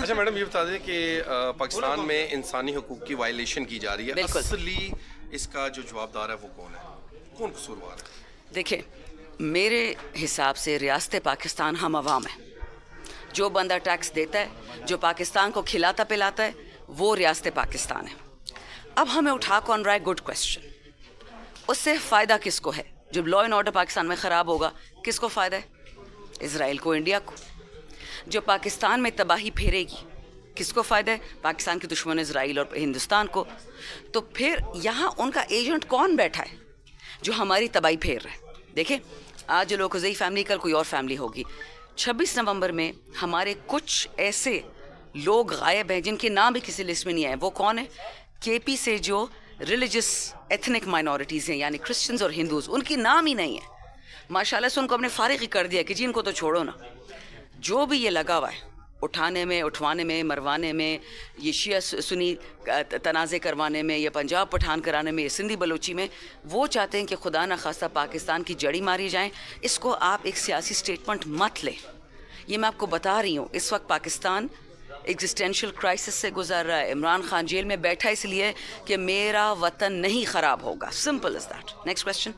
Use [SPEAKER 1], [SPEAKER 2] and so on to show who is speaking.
[SPEAKER 1] اچھا میڈم یہ بتا دیں کہ پاکستان میں انسانی حقوق کی وائلیشن کی جا رہی ہے، اصلی اس کا جو جوابدار ہے وہ کون ہے، کون قصوروار ہے؟
[SPEAKER 2] دیکھیں میرے حساب سے ریاست پاکستان ہم عوام ہیں. جو بندہ ٹیکس دیتا ہے، جو پاکستان کو کھلاتا پلاتا ہے، وہ ریاست پاکستان ہے. اب ہمیں اٹھا کون رہا ہے؟ Good question. اس سے فائدہ کس کو ہے؟ جب لا اینڈ آرڈر پاکستان میں خراب ہوگا کس کو فائدہ ہے؟ اسرائیل کو، انڈیا کو. جو پاکستان میں تباہی پھیرے گی کس کو فائدہ ہے؟ پاکستان کے دشمن اسرائیل اور ہندوستان کو. تو پھر یہاں ان کا ایجنٹ کون بیٹھا ہے جو ہماری تباہی پھیر رہا ہے؟ دیکھیں آج لوکوزئی فیملی، کل کوئی اور فیملی ہوگی. 26 نومبر میں ہمارے کچھ ایسے لوگ غائب ہیں جن کے نام بھی کسی لسٹ میں نہیں آئے. وہ کون ہے؟ کے پی سے جو ریلیجس ایتھنک مائنورٹیز ہیں یعنی کرسچنز اور ہندوز، ان کی نام ہی نہیں ہے. ماشاءاللہ سے ان کو ہم نے فارغ ہی کر دیا کہ جی ان کو تو چھوڑو نا. جو بھی یہ لگا ہوا ہے اٹھانے میں، اٹھوانے میں، مروانے میں، یہ شیعہ سنی تنازع کروانے میں، یہ پنجاب پٹھان کرانے میں، یہ سندھی بلوچی میں، وہ چاہتے ہیں کہ خدا نخواستہ پاکستان کی جڑی ماری جائیں. اس کو آپ ایک سیاسی سٹیٹمنٹ مت لیں. یہ میں آپ کو بتا رہی ہوں اس وقت پاکستان ایگزسٹینشیل کرائسس سے گزر رہا ہے. عمران خان جیل میں بیٹھا اس لیے کہ میرا وطن نہیں خراب ہوگا. Simple is that. Next question.